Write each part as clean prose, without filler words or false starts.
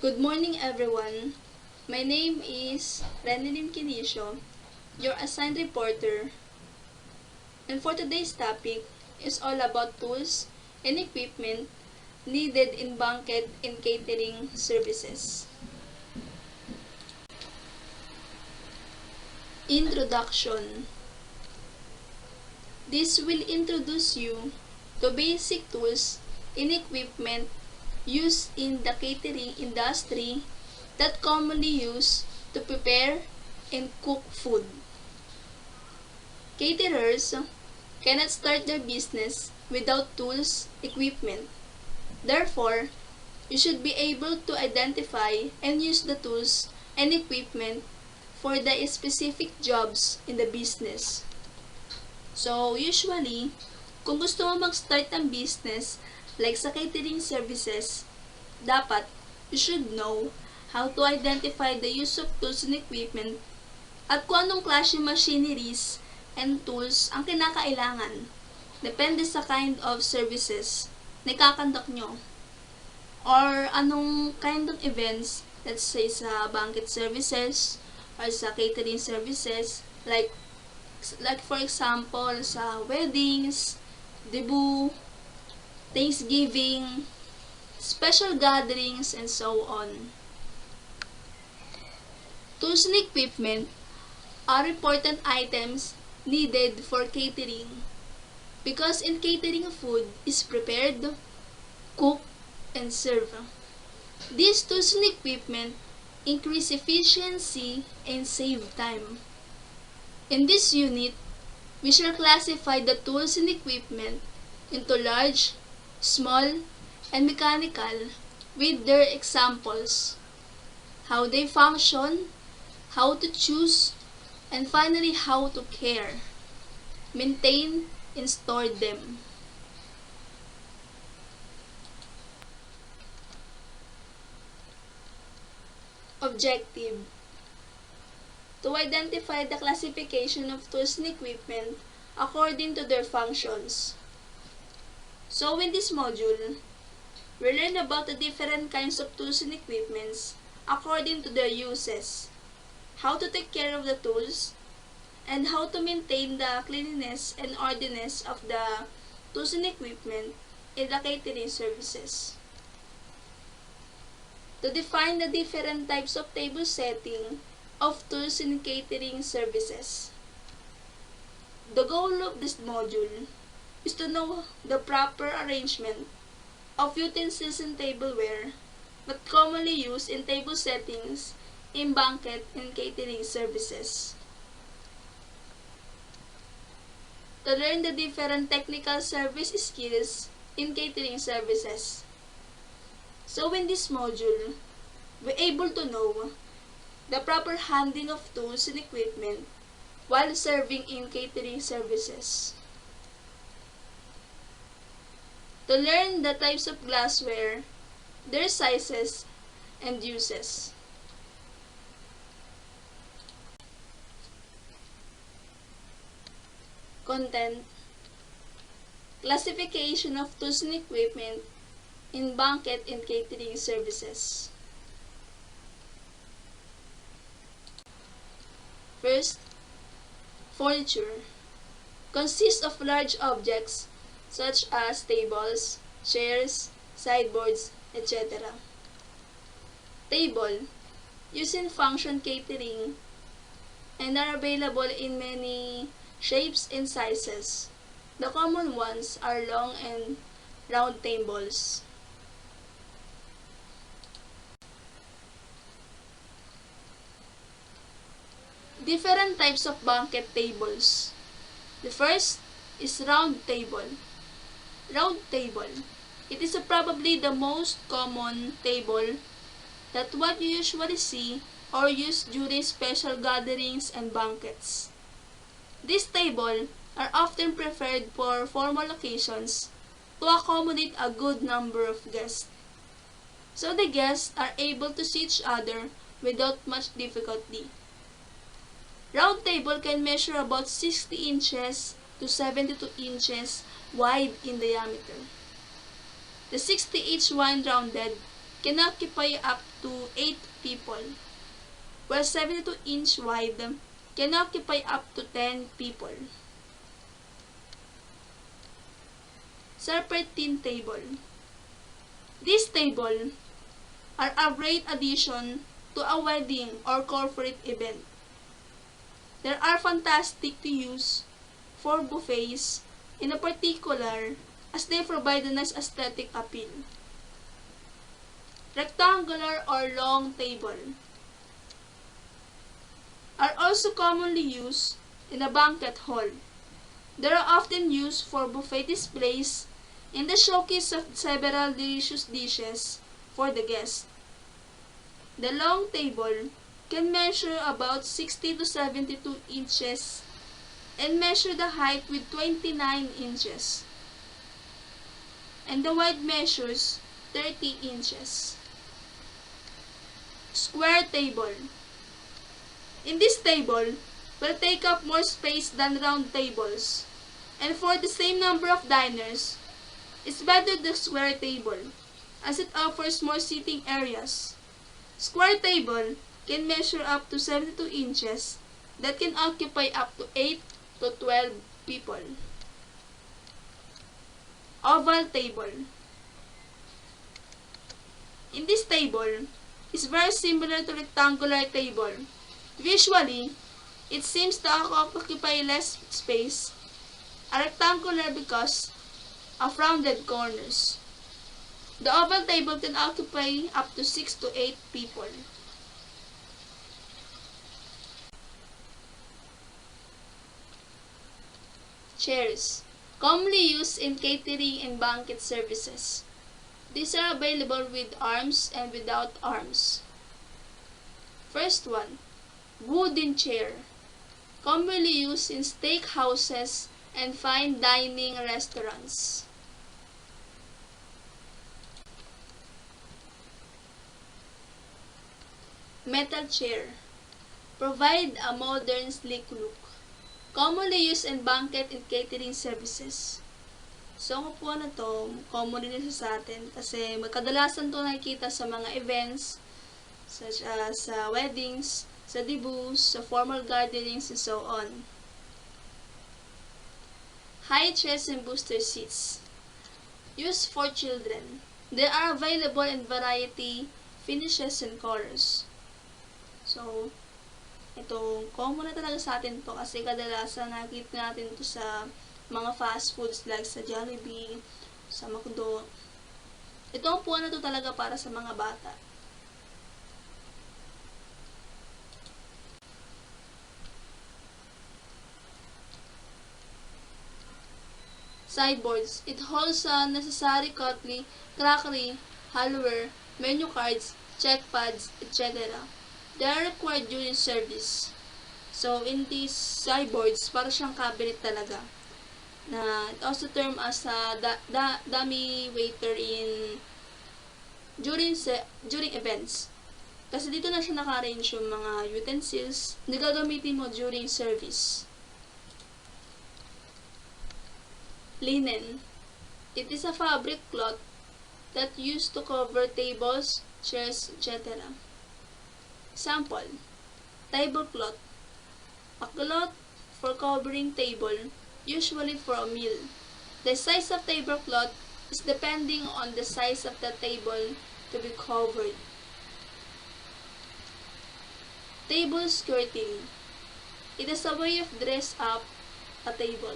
Good morning, everyone. My name is Renelyn Kinisio, your assigned reporter, and for today's topic is all about tools and equipment needed in banquet and catering services. Introduction. This will introduce you to basic tools and equipment used in the catering industry that commonly used to prepare and cook food. Caterers cannot start their business without tools, equipment. Therefore, you should be able to identify and use the tools and equipment for the specific jobs in the business. So, usually, kung gusto mo mag-start ng business, like sa catering services, dapat you should know how to identify the use of tools and equipment at kung anong klase machineries and tools ang kinakailangan. Depende sa kind of services na ikakandak nyo. Or anong kind of events, let's say sa banquet services or sa catering services, like for example sa weddings, debut, Thanksgiving, special gatherings, and so on. Tools and equipment are important items needed for catering because in catering food is prepared, cooked, and served. These tools and equipment increase efficiency and save time. In this unit, we shall classify the tools and equipment into large, small, and mechanical with their examples, how they function, how to choose, and finally how to care, maintain, and store them. Objective: to identify the classification of tools and equipment according to their functions. So in this module, we learn about the different kinds of tools and equipments according to their uses, how to take care of the tools, and how to maintain the cleanliness and orderliness of the tools and equipment in the catering services. To define the different types of table setting of tools in catering services. The goal of this module is to know the proper arrangement of utensils and tableware that commonly used in table settings in banquet and catering services. To learn the different technical service skills in catering services. So in this module, we're able to know the proper handling of tools and equipment while serving in catering services. To learn the types of glassware, their sizes, and uses. Content: classification of tools and equipment in banquet and catering services. First, furniture consists of large objects such as tables, chairs, sideboards, etc. Table, used in function catering and are available in many shapes and sizes. The common ones are long and round tables. Different types of banquet tables. The first is round table. Round table. It is probably the most common table that what you usually see or use during special gatherings and banquets. This table are often preferred for formal occasions to accommodate a good number of guests. So the guests are able to see each other without much difficulty. Round table can measure about 60 inches to 72 inches wide in diameter. The 60 each one rounded can occupy up to 8 people, while 72-inch wide can occupy up to 10 people. Serpentine table. These tables are a great addition to a wedding or corporate event. They are fantastic to use for buffets in particular as they provide a nice aesthetic appeal. Rectangular or long table are also commonly used in a banquet hall. They are often used for buffet displays in the showcase of several delicious dishes for the guests. The long table can measure about 60 to 72 inches and measure the height with 29 inches. And the width measures 30 inches. Square table. In this table, will take up more space than round tables, and for the same number of diners, it's better the square table, as it offers more seating areas. Square table can measure up to 72 inches that can occupy up to 8 to 12 people. Oval table. In this table, is very similar to rectangular table. Visually, it seems to occupy less space, a rectangular because of rounded corners. The oval table can occupy up to 6 to 8 people. Chairs, commonly used in catering and banquet services. These are available with arms and without arms. First one, wooden chair, commonly used in steakhouses and fine dining restaurants. Metal chair, provide a modern sleek look, commonly used in banquet and catering services. So, ang upuan na to, common din siya sa atin kasi magkadalasan to nakikita sa mga events, such as sa weddings, sa debuts, sa formal gatherings, and so on. High chairs and booster seats, used for children. They are available in variety, finishes, and colors. So, ito, common na talaga sa atin to kasi kadalasan nakikita natin to sa mga fast foods like sa Jollibee, sa McDo. Ito ang upuan na to talaga para sa mga bata. Sideboards. It holds necessary cutlery, crockery, hardware, menu cards, check pads, etc. They are required during service. So, in these sideboards, para siyang cabinet talaga. Na it also termed as a dummy waiter during events. Kasi dito na siya naka-arrange yung mga utensils na gagamitin mo during service. Linen. It is a fabric cloth that used to cover tables, chairs, etc. Example, tablecloth. A cloth for covering table, usually for a meal. The size of tablecloth is depending on the size of the table to be covered. Table skirting. It is a way of dress up a table.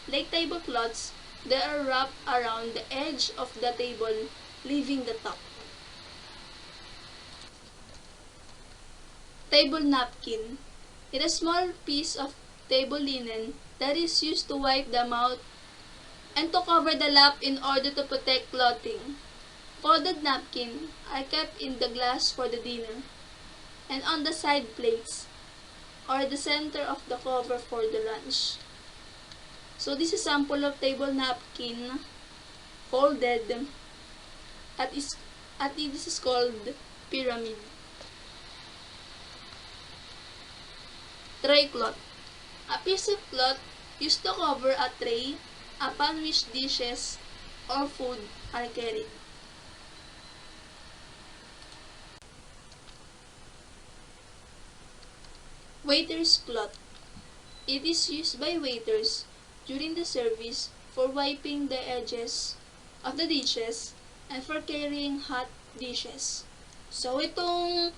Like tablecloths, they are wrapped around the edge of the table, leaving the top. Table napkin. It is a small piece of table linen that is used to wipe the mouth and to cover the lap in order to protect clothing. Folded napkin are kept in the glass for the dinner and on the side plates or the center of the cover for the lunch. So this is sample of table napkin folded at this is called pyramid. Tray cloth. A piece of cloth used to cover a tray upon which dishes or food are carried. Waiter's cloth. It is used by waiters during the service for wiping the edges of the dishes and for carrying hot dishes. So, itong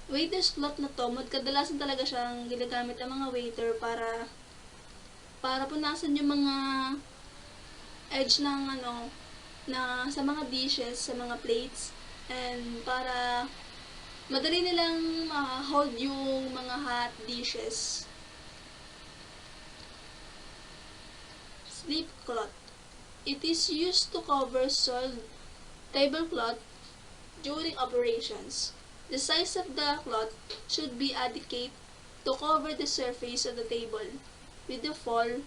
waiter's cloth na to, kadalasan talaga siyang ginagamit ng mga waiter para punasan yung mga edge ng na sa mga dishes, sa mga plates, and para madali nilang hold yung mga hot dishes. Sleep cloth. It is used to cover soiled tablecloth during operations. The size of the cloth should be adequate to cover the surface of the table with a fall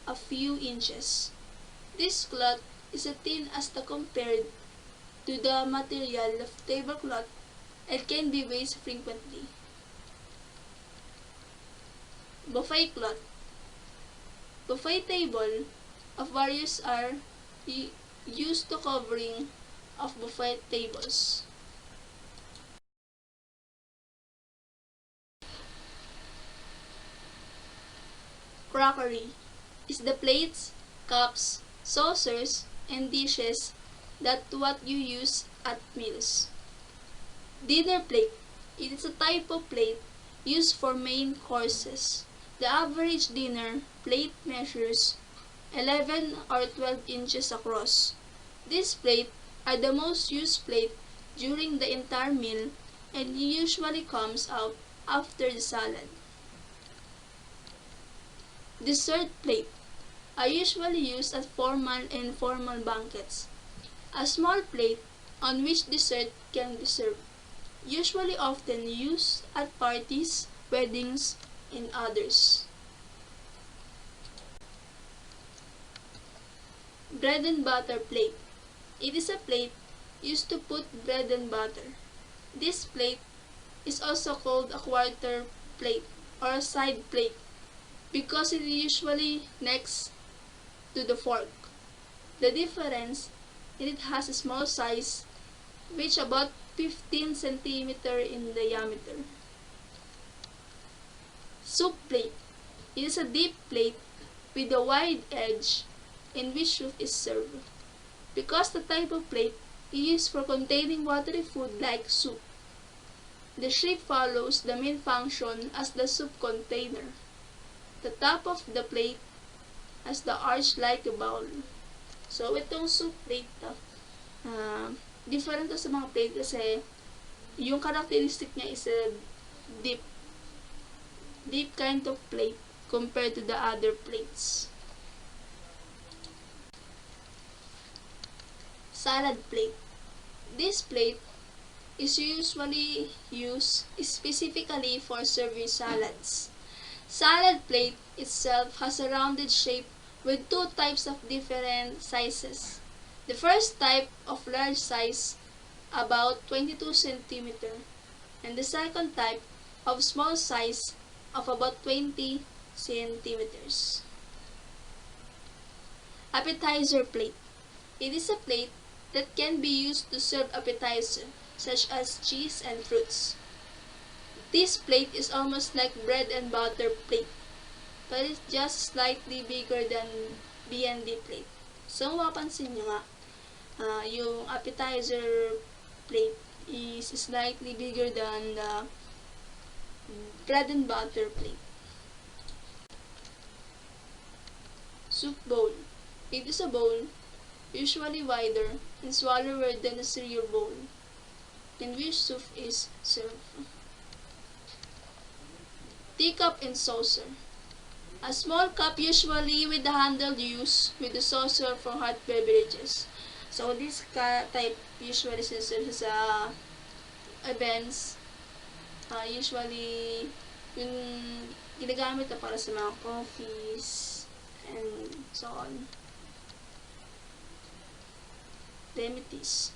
a few inches. This cloth is thin as compared to the material of tablecloth and can be wasted frequently. Buffet cloth. Buffet table of various are used to covering of buffet tables. Crockery is the plates, cups, saucers, and dishes that what you use at meals. Dinner plate. It is a type of plate used for main courses. The average dinner plate measures 11 or 12 inches across. These plates are the most used plate during the entire meal and usually comes out after the salad. Dessert plate are usually used at formal and informal banquets. A small plate on which dessert can be served, usually often used at parties, weddings, and others. Bread and butter plate. It is a plate used to put bread and butter. This plate is also called a quarter plate or a side plate because it is usually next to the fork. The difference is it has a small size, which about 15 cm in diameter. Soup plate. It is a deep plate with a wide edge in which soup is served. Because the type of plate is used for containing watery food like soup, the shape follows the main function as the soup container. The top of the plate has the arch like a bowl. So, itong soup plate different to sa mga plate kasi yung characteristic niya is a deep kind of plate compared to the other plates. Salad plate. This plate is usually used specifically for serving salads. Salad plate itself has a rounded shape with two types of different sizes. The first type of large size, about 22 cm, and the second type of small size of about 20 centimeters. Appetizer plate. It is a plate that can be used to serve appetizer, such as cheese and fruits. This plate is almost like bread and butter plate, but it's just slightly bigger than B&D plate. So, mapapansin nyo nga, yung appetizer plate is slightly bigger than the bread and butter plate. Soup bowl. It is a bowl, usually wider and smaller than a cereal bowl, in which soup is served. Teacup and saucer. A small cup usually with the handle used with the saucer for hot beverages. So this type usually served sa events. Usually yung ginagamit na para sa mga coffees and so on. Remedies.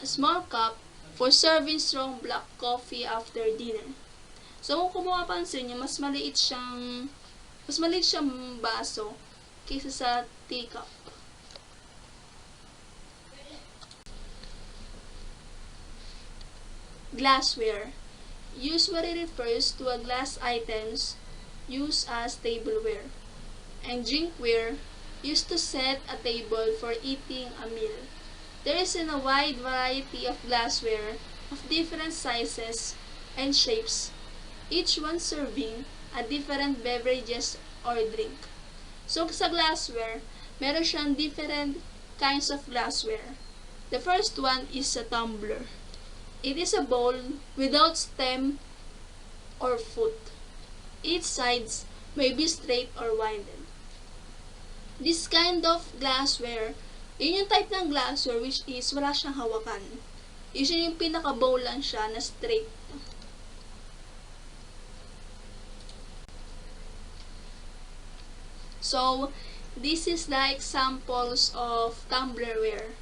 A small cup for serving strong black coffee after dinner. So kung mapapansin nyo, mas maliit siyang baso kaysa sa teacup. Glassware. usually refers to a glass items used as tableware, and drinkware used to set a table for eating a meal. There is a wide variety of glassware of different sizes and shapes, each one serving a different beverages or drink. So sa glassware, meron siyang different kinds of glassware. The first one is a tumbler. It is a bowl without stem or foot. Its sides may be straight or widened. This kind of glassware, yun yung type ng glassware which is wala siyang hawakan. Usually yung pinaka-bowl lang siya na straight. So, this is the examples of tumblerware.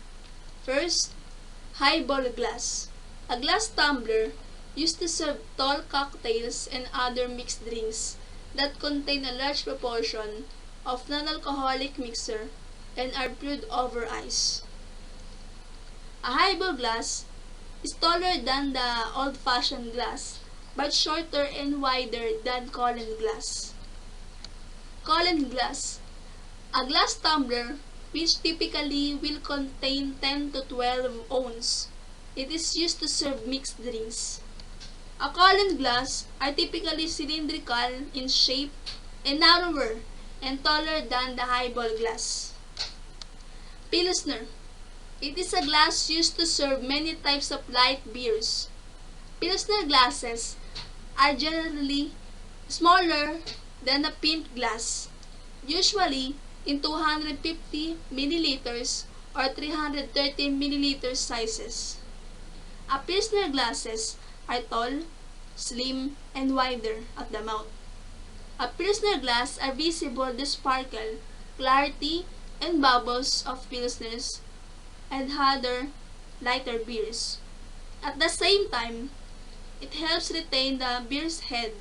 First, highball glass. A glass tumbler used to serve tall cocktails and other mixed drinks that contain a large proportion of non-alcoholic mixer and are brewed over ice. A highball glass is taller than the old-fashioned glass, but shorter and wider than Colin glass. Colin glass, a glass tumbler which typically will contain 10 to 12 ounces. It is used to serve mixed drinks. A Colin glass are typically cylindrical in shape and narrower and taller than the highball glass. Pilsner. It is a glass used to serve many types of light beers. Pilsner glasses are generally smaller than a pint glass, usually in 250 milliliters or 330 milliliters sizes. A Pilsner glasses are tall, slim, and wider at the mouth. A Pilsner glass are visible the sparkle, clarity, and bubbles of Pilsners and other lighter beers. At the same time, it helps retain the beer's head,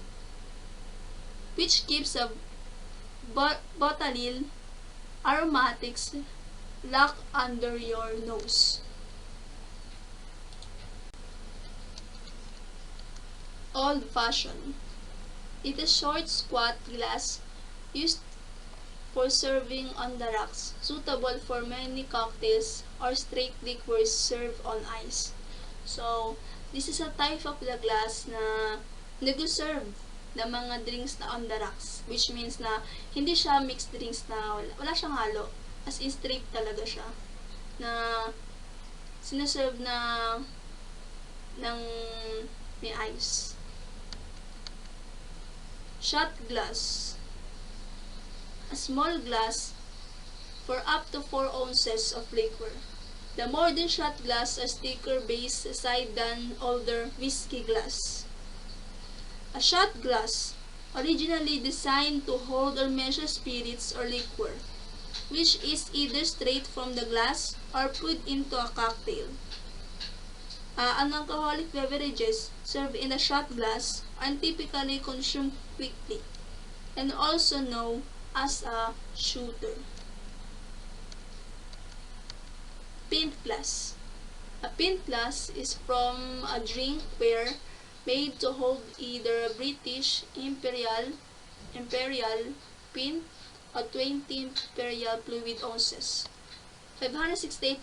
which keeps a botanyl aromatics locked under your nose. Old-fashioned. It is short, squat glass used for serving on the rocks, suitable for many cocktails or straight liquors served on ice. So, this is a type of the glass na nag-serve ng mga drinks na on the rocks, which means na hindi siya mixed drinks na wala siyang halo, as in straight talaga siya, na sinaserve na ng may ice. Shot glass. A small glass for up to 4 ounces of liquor. The modern shot glass are thicker base side than older whiskey glass. A shot glass, originally designed to hold or measure spirits or liquor, which is either straight from the glass or put into a cocktail. Unalcoholic beverages served in a shot glass are typically consumed quickly and also known as a shooter. Pint glass. A pint glass is from a drinkware made to hold either a British imperial pint or 20 imperial fluid ounces, 568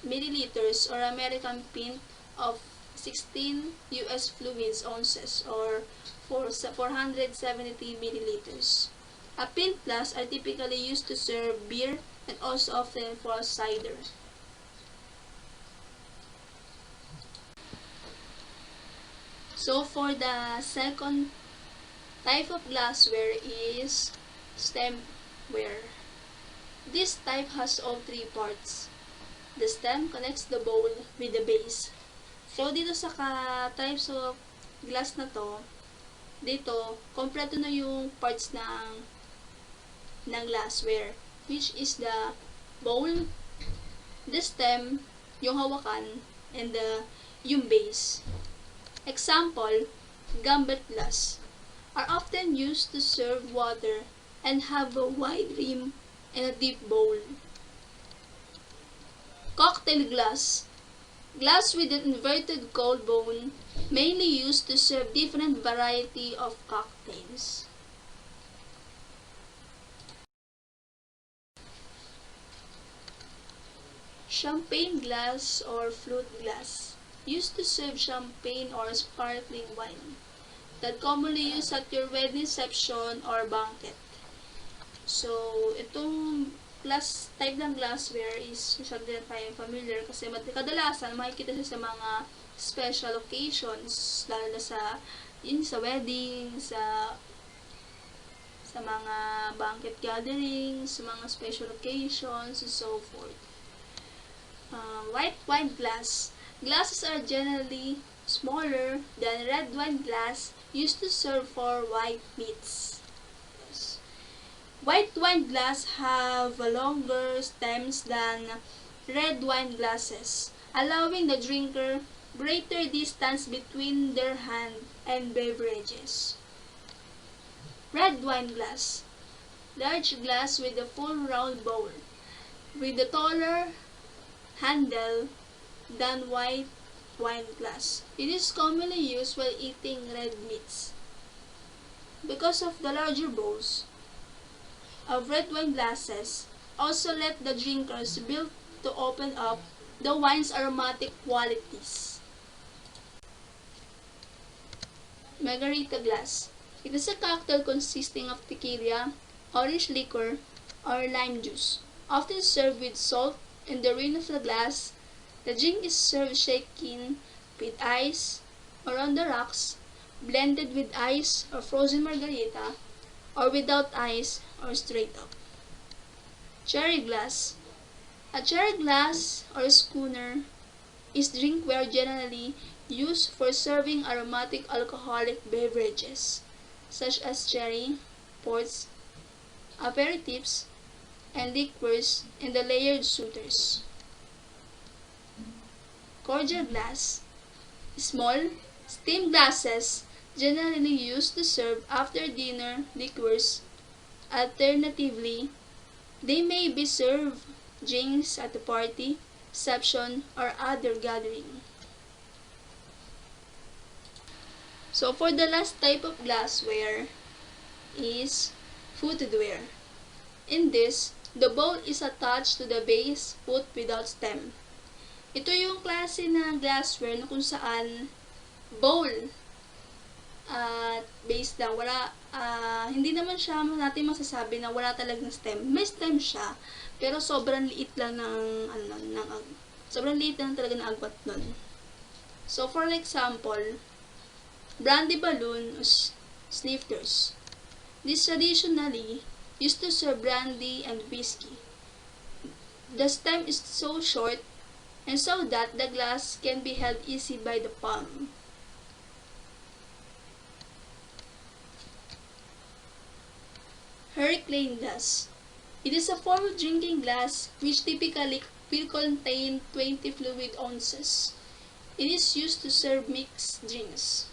milliliters, or American pint of 16 US fluids ounces or 470 milliliters. A pint glass are typically used to serve beer and also often for cider. So for the second type of glassware is stemware. This type has all three parts. The stem connects the bowl with the base. So dito sa types of glass na to, dito kompleto na yung parts ng glassware, which is the bowl, the stem, yung hawakan, and yung base. Example, gambit glass are often used to serve water and have a wide rim and a deep bowl. Cocktail glass, Glass with an inverted cold bone, mainly used to serve different variety of cocktails. Champagne glass or flute glass, used to serve champagne or sparkling wine, that commonly used at your wedding reception or banquet. So, itong type ng glassware is usually tayo familiar kasi kadalasan makikita siya sa mga special occasions, lalo na sa wedding, sa mga banquet gatherings, sa mga special occasions, and so forth. White wine glass. Glasses are generally smaller than red wine glass used to serve for white meats. Yes. White wine glass have longer stems than red wine glasses, allowing the drinker greater distance between their hand and beverages. Red wine glass. Large glass with a full round bowl, with a taller handle than white wine glass. It is commonly used while eating red meats. Because of the larger bowls of red wine glasses, also let the drinkers build to open up the wine's aromatic qualities. Margarita glass. It is a cocktail consisting of tequila, orange liquor, or lime juice, often served with salt in the rim of the glass. The drink is served shaken with ice or on the rocks, blended with ice or frozen margarita, or without ice or straight up. Cherry glass. A cherry glass or schooner is drinkware generally used for serving aromatic alcoholic beverages, such as cherry, ports, aperitifs, and liqueurs in the layered suitors. Cordial glass. Small, steam glasses generally used to serve after dinner liqueurs. Alternatively, they may be served drinks at a party, reception, or other gathering. So for the last type of glassware is footedware. In this, the bowl is attached to the base foot without stem. Ito yung klase na glassware na kung saan bowl at base lang. Hindi naman siya natin masasabi na wala talagang stem. May stem siya, pero sobrang liit lang sobrang liit lang talaga ng agwat nun. So for example, brandy balloon snifters. This traditionally used to serve brandy and whiskey. The stem is so short and so that the glass can be held easy by the palm. Hurricane glass. It is a form of drinking glass which typically will contain 20 fluid ounces. It is used to serve mixed drinks.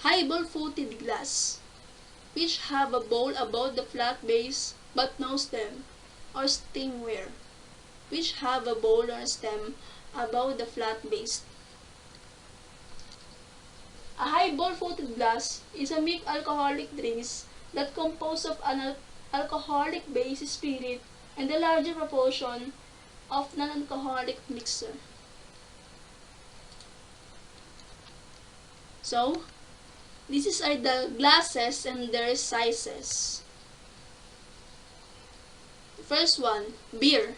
Highball-footed glass, which have a bowl above the flat base but no stem, or stemware, which have a bowl or stem above the flat base. A highball-footed glass is a mixed alcoholic drinks that compose of an alcoholic base spirit and a larger proportion of non-alcoholic mixture. So, these are the glasses and their sizes. First one, beer,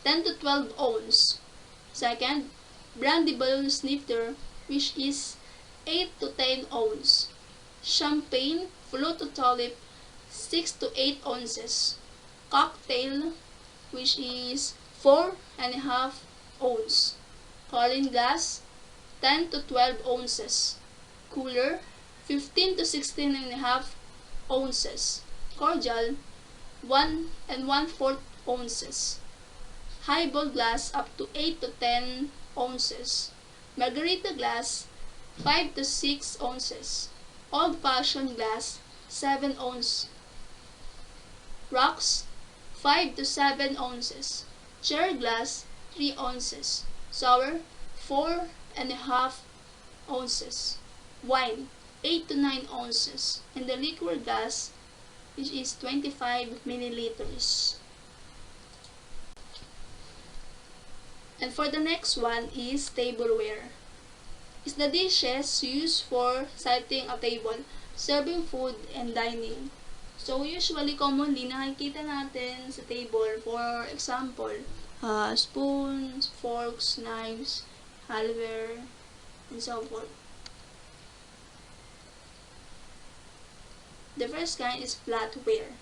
10 to 12 ounce. Second, brandy balloon snifter, which is 8 to 10 ounce. Champagne, flute to tulip, 6 to 8 ounces. Cocktail, which is 4.5 ounce. Colin glass, 10 to 12 ounces. Cooler, 15 to 16.5 ounces. Cordial, 1 1/4 ounces. Highball glass up to 8 to 10 ounces. Margarita glass, 5 to 6 ounces. Old-fashioned glass, 7 ounces. Rocks, 5 to 7 ounces. Cherry glass, 3 ounces. Sour, 4.5 ounces. Wine, 8 to 9 ounces. And the liquor gas, which is 25 milliliters. And for the next one is tableware. It's the dishes used for setting a table, serving food, and dining. So usually, commonly, nakikita natin sa table, for example, spoons, forks, knives, halware, and so forth. The first kind is flatware.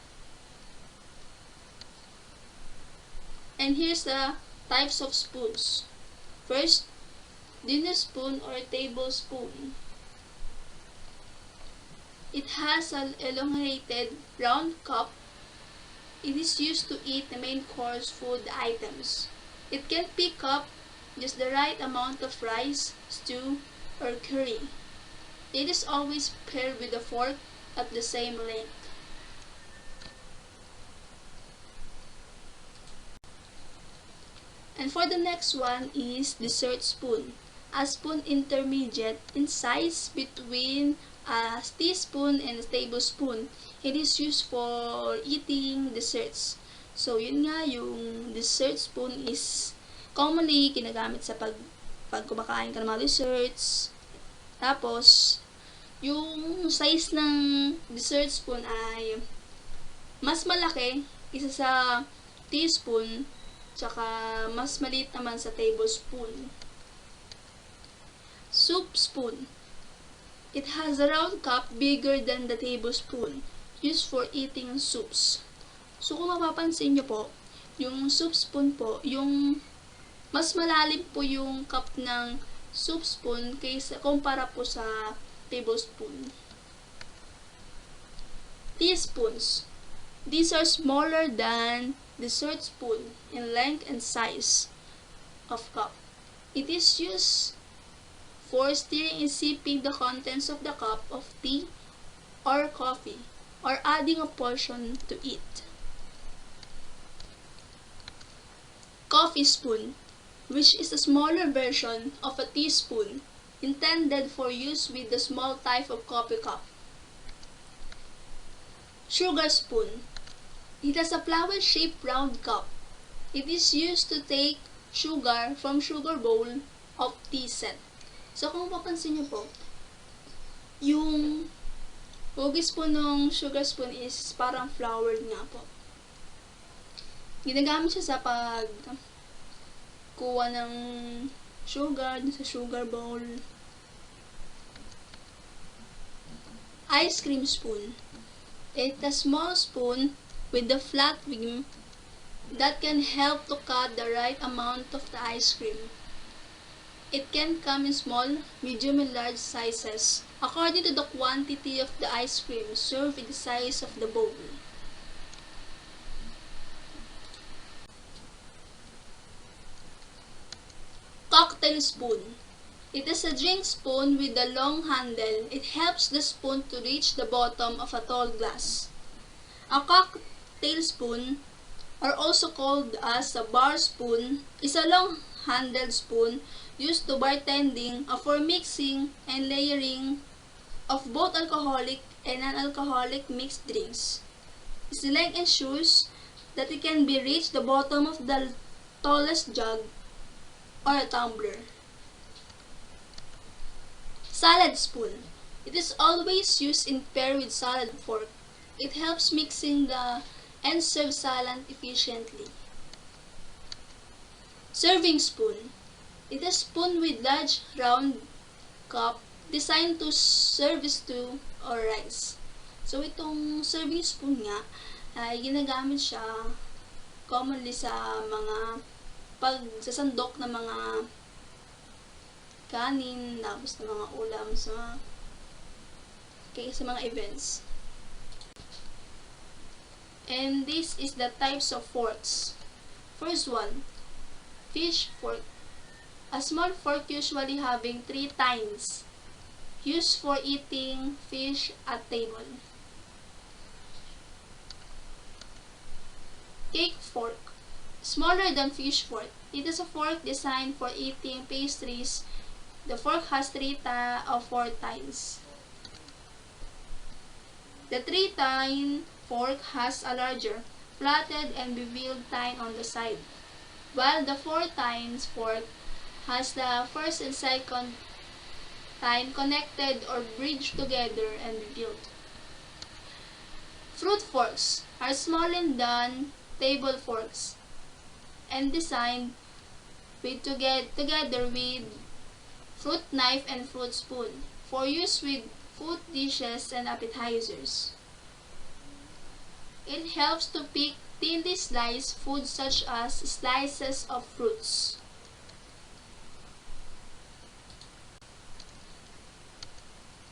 And here's the types of spoons. First, dinner spoon or tablespoon. It has an elongated round cup. It is used to eat the main course food items. It can pick up just the right amount of rice, stew, or curry. It is always paired with a fork at the same length. And for the next one is dessert spoon. A spoon intermediate in size between a teaspoon and a tablespoon. It is used for eating desserts. So, yun nga, yung dessert spoon is commonly ginagamit sa pag kumakain ka ng mga desserts. Tapos, yung size ng dessert spoon ay mas malaki isa sa teaspoon, tsaka mas maliit naman sa tablespoon. Soup spoon. It has a round cup bigger than the tablespoon, used for eating soups. So kung mapapansin nyo po, yung soup spoon po, yung mas malalim po yung cup ng soup spoon kaysa kumpara po sa tablespoon. Teaspoons. These are smaller than dessert spoon in length and size of cup. It is used for stirring and sipping the contents of the cup of tea or coffee, or adding a portion to it. Coffee spoon, which is a smaller version of a teaspoon, intended for use with the small type of coffee cup. Sugar spoon. It has a flower-shaped round cup. It is used to take sugar from sugar bowl of tea set. So kung papansin niyo po, yung hugis po ng sugar spoon is parang flowered nga po. Ginagamit siya sa pag kuha ng sugar sa sugar bowl. Ice cream spoon. It's a small spoon with a flat rim that can help to cut the right amount of the ice cream. It can come in small, medium, and large sizes, according to the quantity of the ice cream served in the size of the bowl. Cocktail spoon. It is a drink spoon with a long handle. It helps the spoon to reach the bottom of a tall glass. A cocktail spoon, or also called as a bar spoon, is a long-handled spoon used to bartending or for mixing and layering of both alcoholic and non-alcoholic mixed drinks. Its length ensures that it can be reached the bottom of the tallest jug or a tumbler. Salad spoon. It is always used in pair with salad fork. It helps mixing the and serve salad efficiently. Serving spoon. It is a spoon with large round cup designed to serve stew or rice. So itong serving spoon nga ay ginagamit siya commonly sa mga pagsasandok ng mga kanin, tapos ng mga ulam sa mga events. And this is the types of forks. First one, fish fork. A small fork usually having 3 tines, used for eating fish at table. Cake fork. Smaller than fish fork. It is a fork designed for eating pastries. The fork has 4 tines. The 3-tine fork has a larger, flatted and beveled tine on the side, while the 4-tine fork has the first and second tine connected or bridged together and beveled. Fruit forks are smaller than table forks and designed together with fruit knife and fruit spoon for use with food dishes and appetizers. It helps to pick thinly sliced foods such as slices of fruits.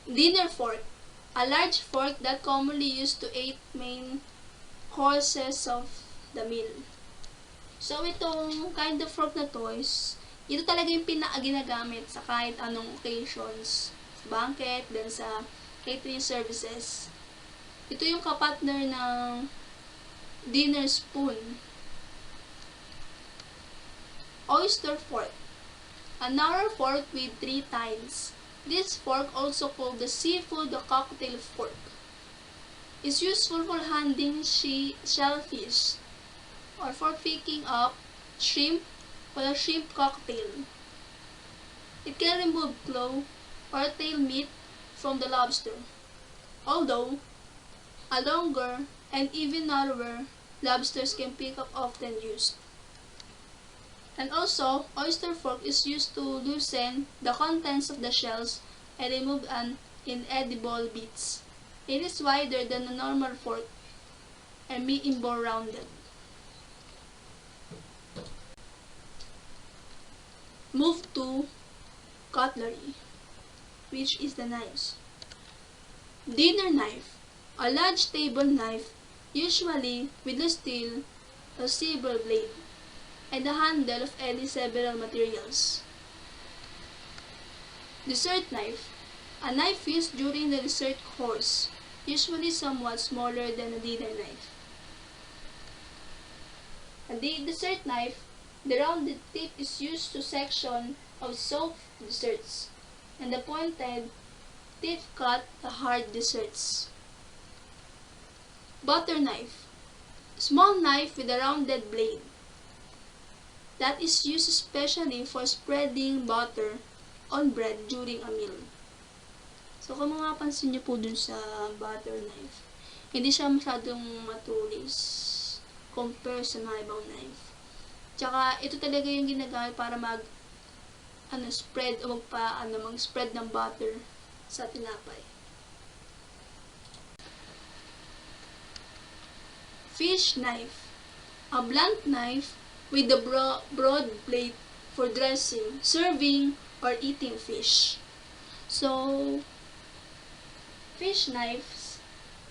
Dinner fork, a large fork that commonly used to eat main courses of the meal. So itong kind of fork na to is, ito talaga yung pinaka-ginagamit sa kahit anong occasions. Banquet, then sa catering services. Ito yung kapatner ng dinner spoon. Oyster fork, a narrow fork with 3 tines. This fork, also called the seafood cocktail fork, is useful for handling shellfish or for picking up shrimp for a shrimp cocktail. It can remove claw or tail meat from the lobster, although a longer and even narrower lobsters can pick up often used. And also, oyster fork is used to loosen the contents of the shells and remove inedible bits. It is wider than a normal fork and medium bore rounded. Move to cutlery, which is the knives. Dinner knife, a large table knife, usually with a steel or silver blade, and a handle of any several materials. Dessert knife, a knife used during the dessert course, usually somewhat smaller than a dinner knife. The dessert knife, the rounded tip is used to section of soft desserts, and the pointed tip cut the hard desserts. Butter knife, small knife with a rounded blade that is used especially for spreading butter on bread during a meal. So kung mapapansin niyo po dun sa butter knife, hindi siya masyadong matulis compare sa mga ibang knife. Tsaka ito talaga yung ginagamit para spread o mag-spread ng butter sa tinapay. Fish knife, a blunt knife with a broad blade for dressing, serving, or eating fish. So, fish knives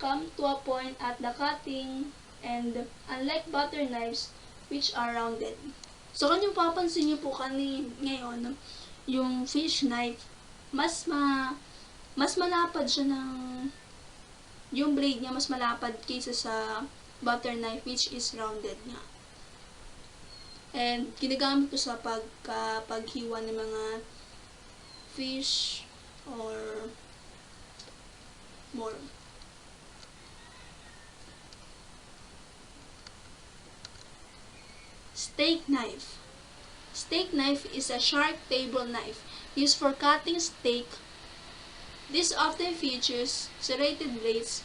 come to a point at the cutting, and unlike butter knives, which are rounded. So, kung yung papansin nyo po ngayon, yung fish knife, mas malapad siya yung blade niya mas malapad kaysa sa butter knife, which is rounded nga. And ginagamit ko sa paghiwa ng mga fish or more. Steak knife. Steak knife is a sharp table knife used for cutting steak. This often features serrated blades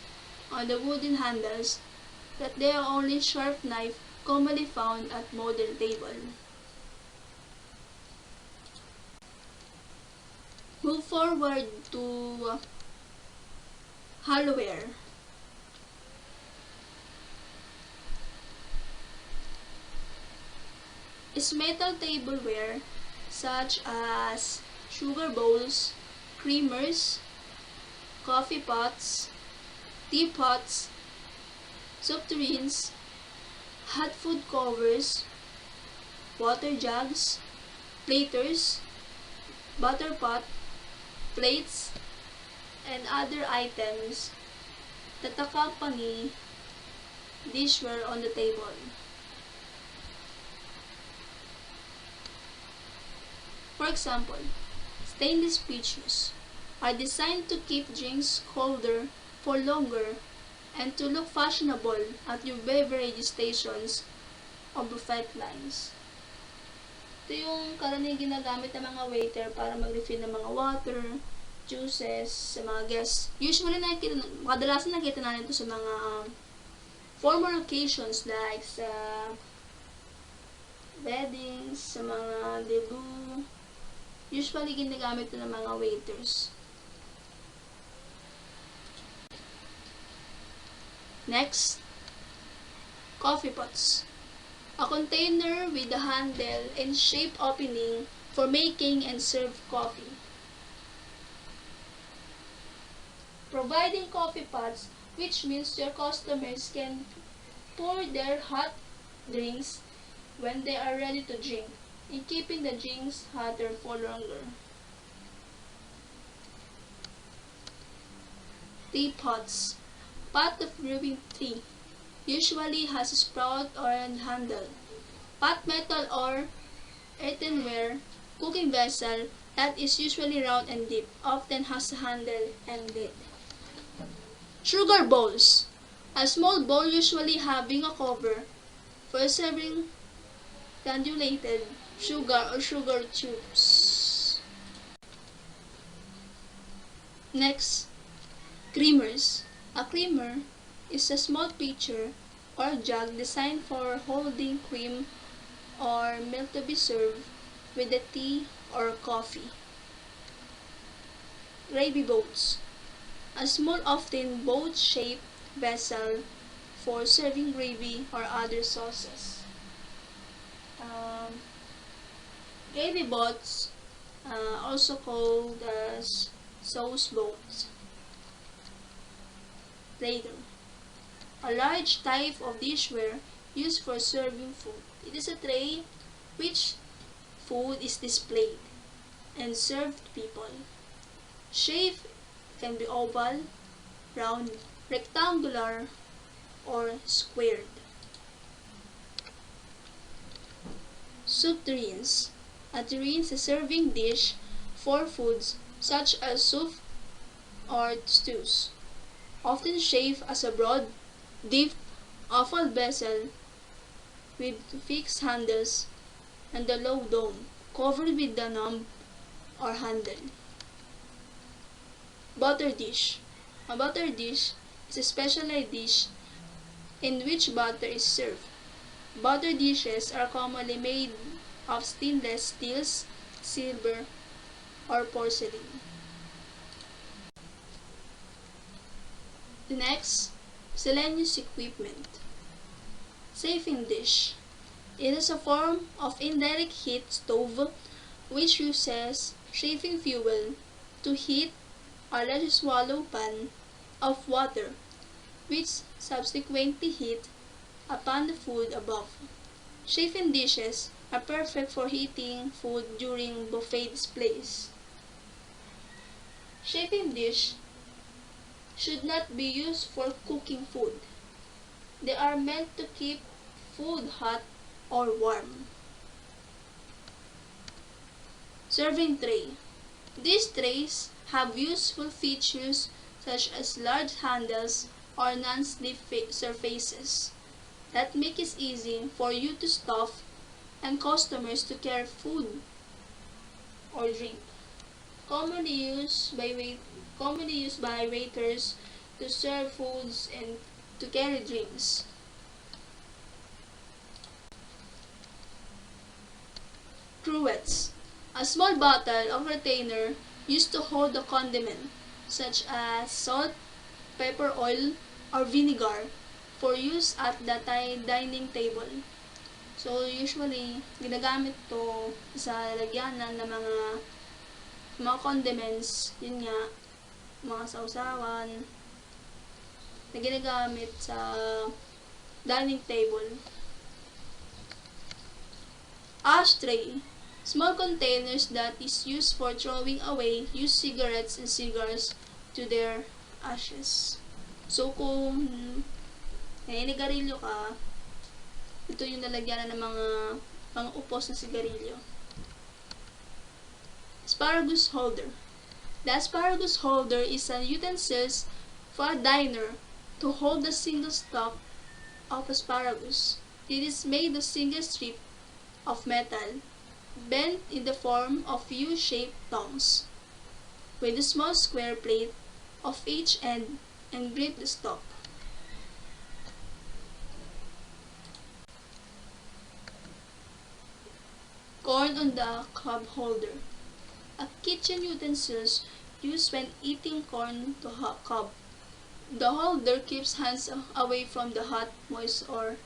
on the wooden handles, but they are only sharp knife commonly found at modern table. Move forward to hardware. Is metal tableware such as sugar bowls, creamers, coffee pots, teapots, soup tureens, hot food covers, water jugs, platers, butter pot, plates, and other items that accompany dishware on the table. For example, stainless pitchers are designed to keep drinks colder for longer and to look fashionable at your beverage stations o buffet lines. Ito yung karaniwang ginagamit ng mga waiter para mag-refill ng mga water, juices, sa mga guests. Usually, kadalasan nakita natin ito sa mga formal occasions like sa weddings, sa mga debut. Usually, ginagamit ito ng mga waiters. Next, coffee pots. A container with a handle and shape opening for making and serve coffee. Providing coffee pots, which means your customers can pour their hot drinks when they are ready to drink, and keeping the drinks hotter for longer. Teapots. Pot of brewing tea usually has a spout or a handle. Pot metal or earthenware cooking vessel that is usually round and deep, often has a handle and lid. Sugar bowls. A small bowl usually having a cover for serving granulated sugar or sugar tubes. Next, creamers. A creamer is a small pitcher or jug designed for holding cream or milk to be served with the tea or coffee. Gravy boats. A small, often boat-shaped vessel for serving gravy or other sauces. Gravy boats, also called as sauce boats. Platter. A large type of dishware used for serving food. It is a tray which food is displayed and served to people. Shape can be oval, round, rectangular, or squared. Soup tureens. A tureen is a serving dish for foods such as soup or stews, often shaped as a broad, deep, oval vessel with fixed handles and a low dome covered with the knob or handle. Butter dish. A butter dish is a specialized dish in which butter is served. Butter dishes are commonly made of stainless steels, silver, or porcelain. The next, miscellaneous equipment. Chafing dish. It is a form of indirect heat stove which uses chafing fuel to heat a large swallow pan of water, which subsequently heat upon the food above. Chafing dishes are perfect for heating food during buffet displays. Chafing dish should not be used for cooking food. They are meant to keep food hot or warm. Serving tray. These trays have useful features such as large handles or non-slip surfaces that make it easy for you to stuff and customers to carry food or drink. Commonly used by waiters to serve foods and to carry drinks. Cruets. A small bottle or container used to hold a condiment such as salt, pepper oil, or vinegar for use at the dining table. So usually, ginagamit to sa lalagyanan ng mga condiments, yun nga, mga sausawan, na ginagamit sa dining table. Ashtray. Small containers that is used for throwing away used cigarettes and cigars to their ashes. So kung naninigarilyo ka, ito yung lalagyanan ng mga upos na sigarilyo. Asparagus holder. The asparagus holder is a utensil for a diner to hold a single stalk of asparagus. It is made of single strip of metal, bent in the form of U-shaped tongs, with a small square plate of each end and grip the stalk. Corn on the cob holder. A kitchen utensil used when eating corn to cob. The holder keeps hands away from the hot, moist, or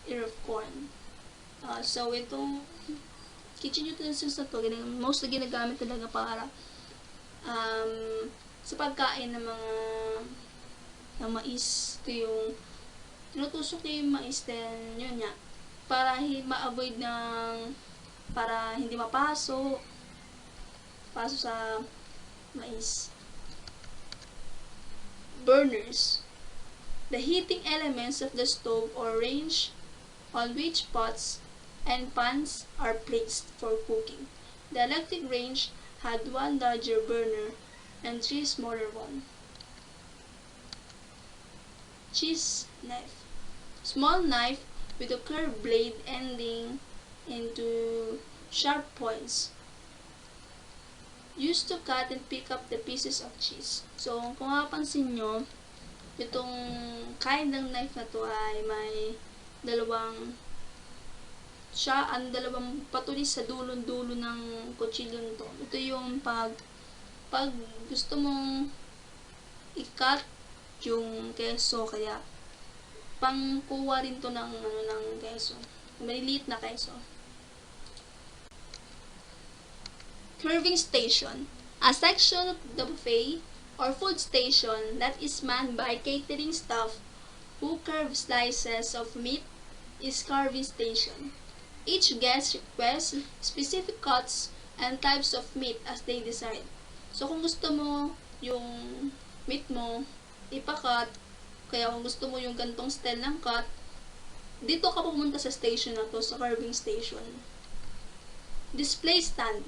ear of corn. So, itong kitchen utensils na to, mostly ginagamit talaga para sa pagkain ng mga mais. Ito yung tinutusok niya yung mais, then yun nga, para ma-avoid para hindi paso sa mais. Burners. The heating elements of the stove or range on which pots and pans are placed for cooking. The electric range had one larger burner and three smaller ones. Cheese knife. Small knife with a curved blade ending into sharp points, used to cut and pick up the pieces of cheese. So, kung mapapansin nyo, itong kind ng knife na to ay may dalawang patulis sa dulo-dulo ng kutsilyo nito. Ito yung pag gusto mong i-cut yung keso, kaya pangkuha rin to ng keso. Maliliit na keso. Serving station. A section of the buffet or food station that is manned by catering staff who carve slices of meat is carving station. Each guest requests specific cuts and types of meat as they decide. So, kung gusto mo yung meat mo, ipakat, kaya kung gusto mo yung gantong style ng cut, dito ka pumunta sa station na to, sa carving station. Display stand.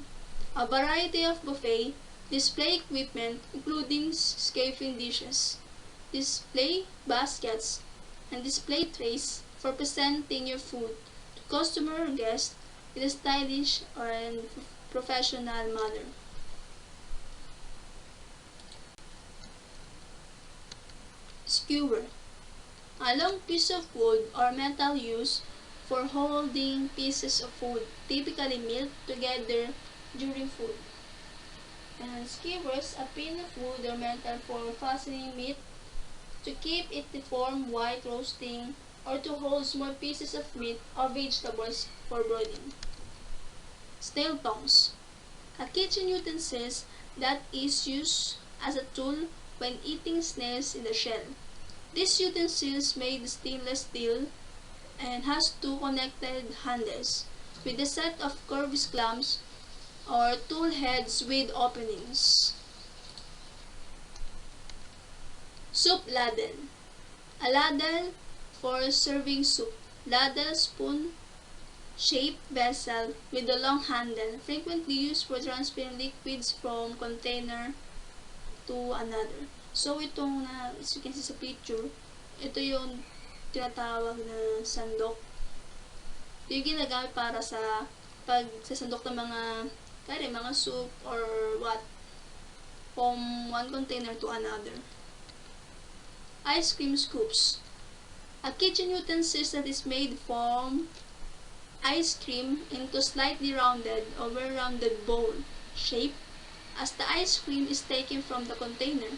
A variety of buffet display equipment including scaffing dishes, display baskets, and display trays for presenting your food to customer or guests in a stylish and professional manner. Skewer. A long piece of wood or metal used for holding pieces of food, typically milled together during food. And skewers, a pin of wood or metal for fastening meat to keep it deformed while roasting or to hold small pieces of meat or vegetables for broiling. Snail tongs. A kitchen utensil that is used as a tool when eating snails in the shell. This utensil is made of stainless steel and has two connected handles with a set of curved clamps or tool heads with openings. Soup ladle. A ladle for serving soup. Ladle, spoon shaped vessel with a long handle, frequently used for transferring liquids from container to another. So, itong as you can see sa picture, ito yung tinatawag na sandok. Ito yung ginagamit para sa pagsasandok ng mga soup or what, from one container to another. Ice cream scoops. A kitchen utensil that is made from ice cream into slightly rounded or well-rounded bowl shape. As the ice cream is taken from the container,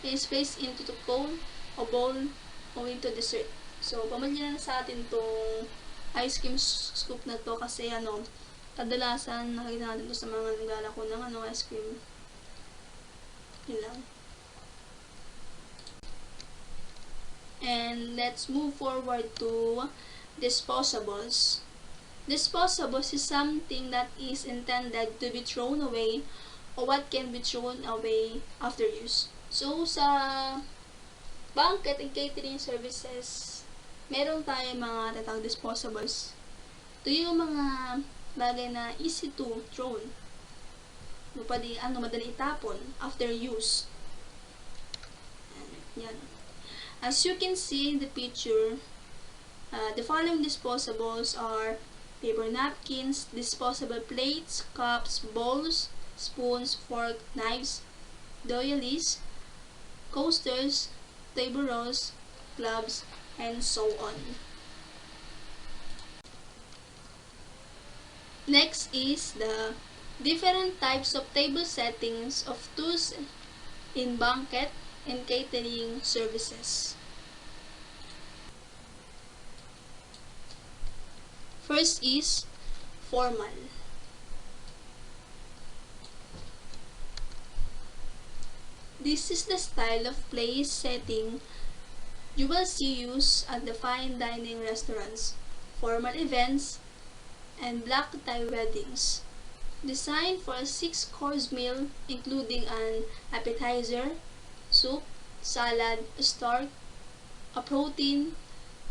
it is placed into the cone o bowl o into dessert. So, pamilya na sa atin itong ice cream scoop na to kasi kadalasan nakita natin to sa mga naglalako ng ice cream. Yun lang. And let's move forward to disposables. Disposables is something that is intended to be thrown away or what can be thrown away after use. So, sa banquet and catering services, meron tayo mga tatawag disposables. Ito yung mga bagay na easy to throw. madali itapon after use. Yan. As you can see in the picture, the following disposables are paper napkins, disposable plates, cups, bowls, spoons, fork, knives, doilies, coasters, table rolls, gloves, and so on. Next is the different types of table settings of tools in banquet and catering services. First is formal. This is the style of place setting you will see used at the fine dining restaurants, formal events, and black tie weddings. Designed for a 6-course meal including an appetizer, soup, salad, a starch, a protein,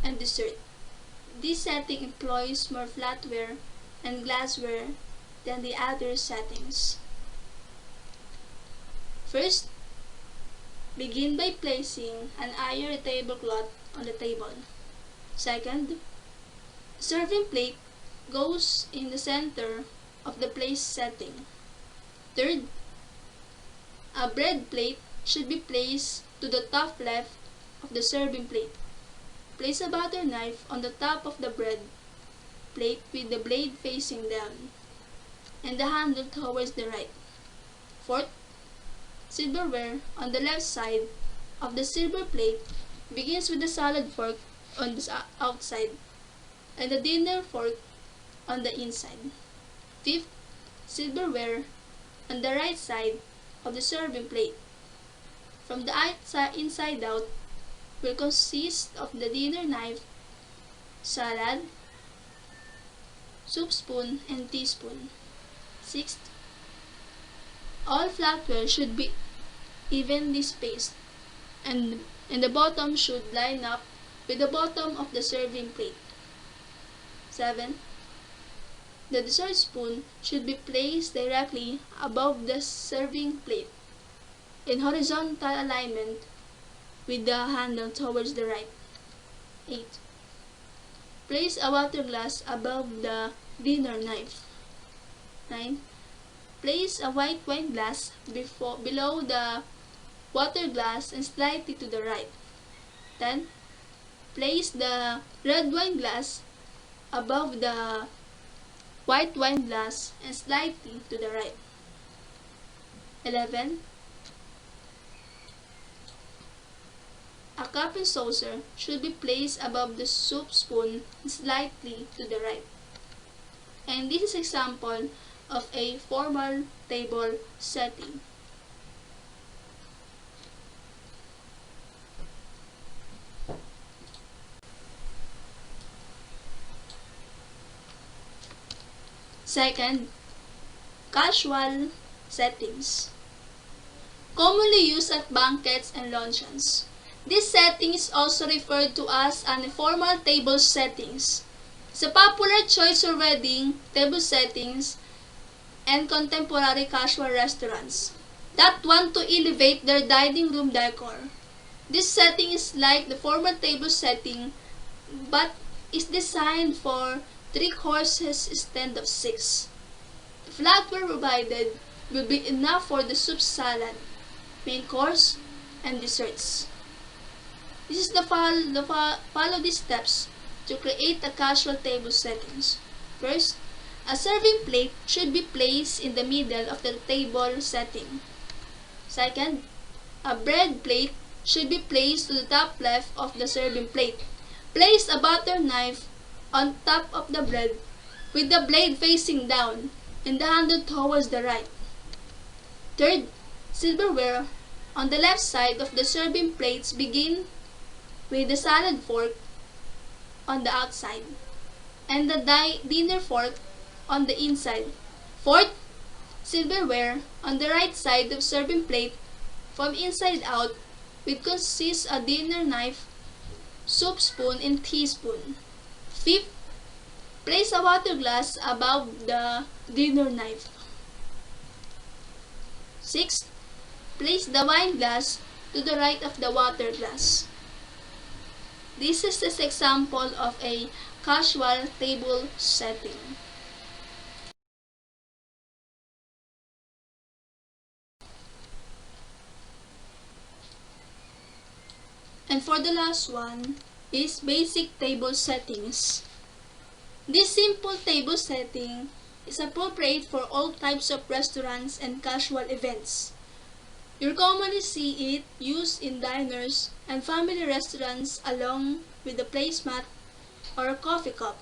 and dessert. This setting employs more flatware and glassware than the other settings. First, begin by placing an iron tablecloth on the table. Second, serving plate goes in the center of the place setting. Third, a bread plate should be placed to the top left of the serving plate. Place a butter knife on the top of the bread plate with the blade facing down and the handle towards the right. Fourth, silverware on the left side of the silver plate begins with the salad fork on the outside and the dinner fork on the inside. Fifth, silverware on the right side of the serving plate. From the inside out will consist of the dinner knife, salad, soup spoon, and teaspoon. Sixth, all flatware should be evenly spaced and the bottom should line up with the bottom of the serving plate. 7. The dessert spoon should be placed directly above the serving plate in horizontal alignment with the handle towards the right. 8. Place a water glass above the dinner knife. 9. Place a white wine glass below the water glass and slightly to the right. 10. Place the red wine glass above the white wine glass and slightly to the right. 11. A cup and saucer should be placed above the soup spoon and slightly to the right. And this is an example of a formal table setting. Second, casual settings. Commonly used at banquets and luncheons. This setting is also referred to as informal table settings. It's a popular choice for wedding, table settings, and contemporary casual restaurants that want to elevate their dining room decor. This setting is like the formal table setting but is designed for 3 courses instead of 6. The flatware provided will be enough for the soup, salad, main course, and desserts. This is follow these steps to create a casual table settings. First, a serving plate should be placed in the middle of the table setting. Second, a bread plate should be placed to the top left of the serving plate. Place a butter knife on top of the bread with the blade facing down and the handle towards the right. Third, silverware on the left side of the serving plates begin with the salad fork on the outside and the dinner fork on the inside. Fourth, silverware on the right side of serving plate from inside out, which consists a dinner knife, soup spoon, and teaspoon. Fifth, place a water glass above the dinner knife. Sixth, place the wine glass to the right of the water glass. This is an example of a casual table setting. And for the last one is basic table settings. This simple table setting is appropriate for all types of restaurants and casual events. You commonly see it used in diners and family restaurants along with a placemat or a coffee cup.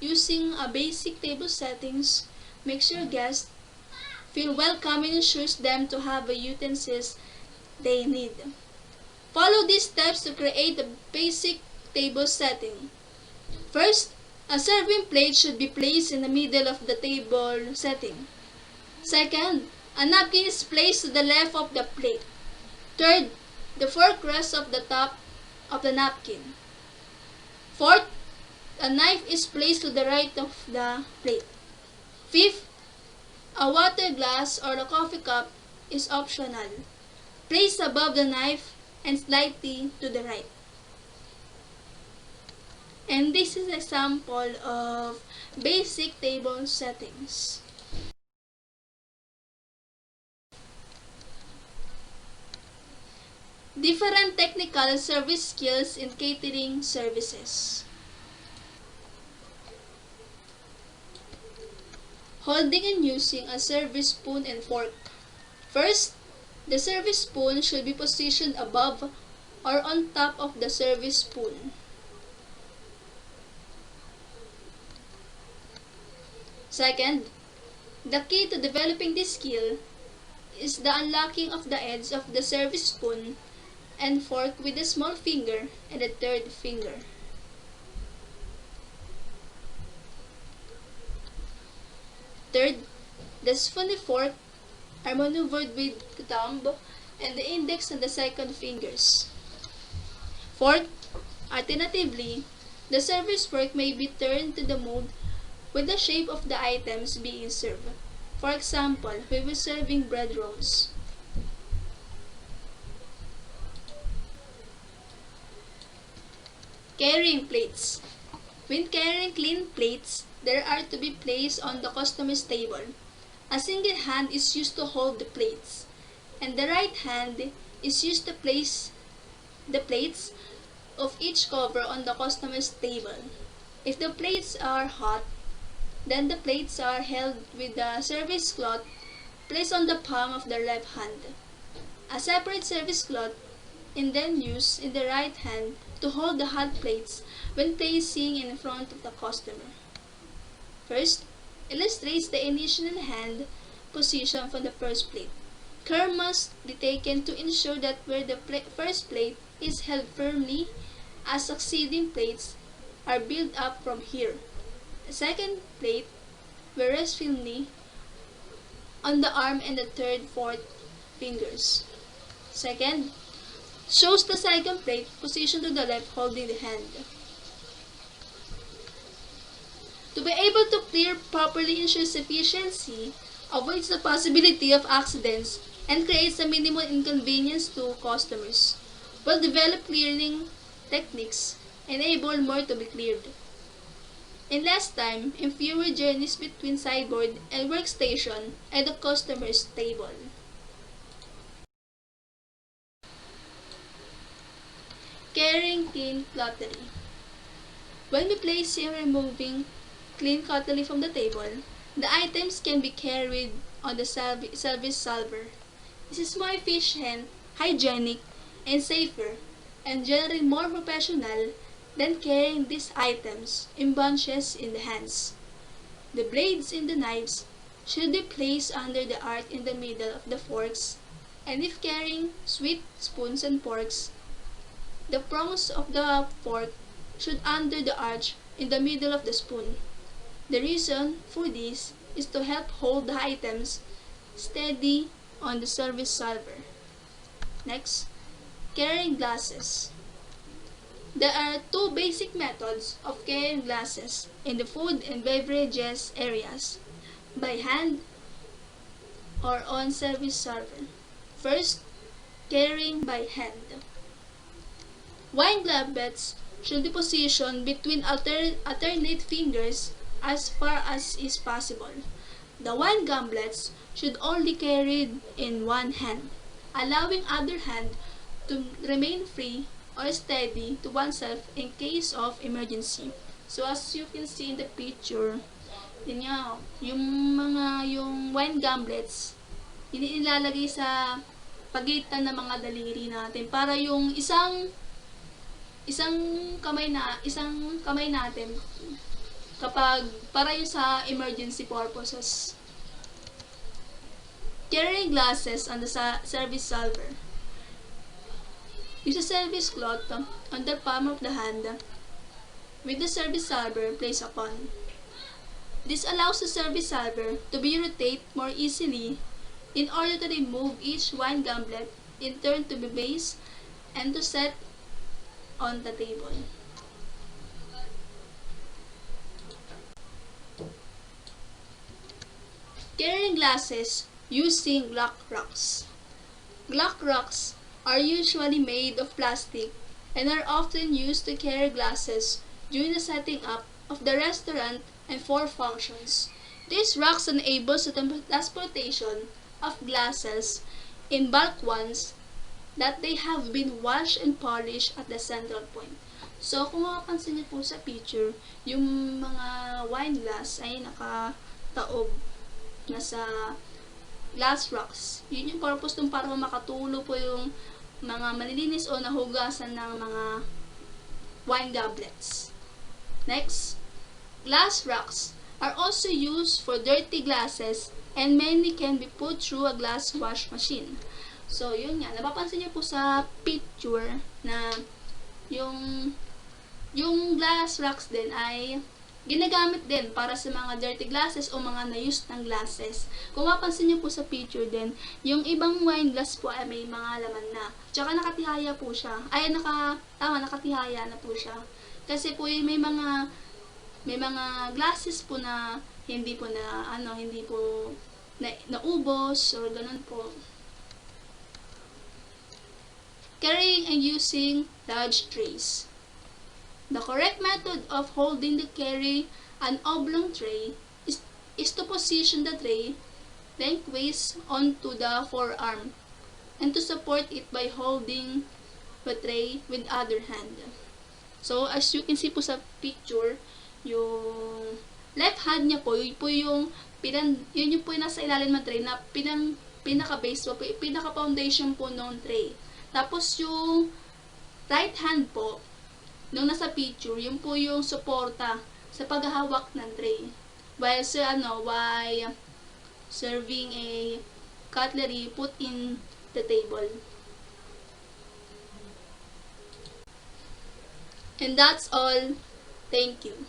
Using a basic table settings makes your guests feel welcome and ensures them to have the utensils they need. Follow these steps to create a basic table setting. First, a serving plate should be placed in the middle of the table setting. Second, a napkin is placed to the left of the plate. Third, the fork rests on the top of the napkin. Fourth, a knife is placed to the right of the plate. Fifth, a water glass or a coffee cup is optional. Placed above the knife and slightly to the right. And this is an example of basic table settings. Different technical service skills in catering services. Holding and using a service spoon and fork. First, the service spoon should be positioned above or on top of the service spoon. Second, the key to developing this skill is the unlocking of the edge of the service spoon and fork with the small finger and the third finger. Third, the spoon and fork are maneuvered with the thumb and the index and the second fingers. Fourth, alternatively, the service fork may be turned to the mold with the shape of the items being served. For example, we were serving bread rolls. Carrying plates. When carrying clean plates, they are to be placed on the customer's table. A single hand is used to hold the plates, and the right hand is used to place the plates of each cover on the customer's table. If the plates are hot, then the plates are held with the service cloth placed on the palm of the left hand. A separate service cloth is then used in the right hand to hold the hot plates when placing in front of the customer. First, illustrates the initial hand position for the first plate. Care must be taken to ensure that where the first plate is held firmly, as succeeding plates are built up from here. The second plate will rest firmly on the arm and the third, fourth fingers. Second, shows the second plate positioned to the left holding the hand. To be able to clear properly ensures efficiency, avoids the possibility of accidents, and creates a minimum inconvenience to customers. Well-developed clearing techniques enable more to be cleared in less time and fewer journeys between sideboard and workstation at the customer's table. Carrying clean cutlery. When we placing and removing clean cutlery from the table, the items can be carried on the service salver. This is more efficient, hygienic, and safer, and generally more professional than carrying these items in bunches in the hands. The blades in the knives should be placed under the arc in the middle of the forks, and if carrying sweet spoons and forks, the prongs of the fork should under the arch in the middle of the spoon. The reason for this is to help hold the items steady on the service salver. Next, carrying glasses. There are two basic methods of carrying glasses in the food and beverages areas: by hand or on service server. First, carrying by hand. Wine goblets should be positioned between alternate fingers as far as is possible. The wine goblets should only carried in one hand, allowing other hand to remain free or steady to oneself in case of emergency. So as you can see in the picture, yun nga, yung wine goblets, inilalagay sa pagitan ng mga daliri natin para yung isang kamay natin kapag para yung sa emergency purposes. Carrying glasses on the service server. Use a service cloth on the palm of the hand with the service server placed upon. This allows the service server to be rotated more easily in order to remove each wine goblet in turn to be based and to set on the table. Carrying glasses using Glock rocks. Glock rocks are usually made of plastic and are often used to carry glasses during the setting up of the restaurant and for functions. These rocks enables the transportation of glasses in bulk ones that they have been washed and polished at the central point. So, kung mapapansin niyo po sa picture, yung mga wine glass ay nakataob na sa glass rocks. Yun yung purpose nung para makatulo po yung mga malilinis o nahugasan ng mga wine goblets. Next, glass rocks are also used for dirty glasses and many can be put through a glass wash machine. So, yun nga. Napapansin niyo po sa picture na yung glass rocks din ay ginagamit din para sa mga dirty glasses o mga na-used ng glasses. Kung mapansin niyo po sa picture din, yung ibang wine glass po ay may mga laman na. Tsaka nakatihaya po siya. Nakatihaya na po siya. Kasi po may mga glasses po na hindi po naubos or ganun po. Carrying and using large trays. The correct method of holding the carry an oblong tray is to position the tray lengthways onto the forearm and to support it by holding the tray with other hand. So, as you can see po sa picture, yung left hand niya po, yun po yung nasa ilalim ng tray na pinaka-base po, pinaka-foundation po ng tray. Tapos yung right hand po, nung nasa picture, yun po yung suporta sa paghahawak ng tray. While serving a cutlery put in the table. And that's all. Thank you.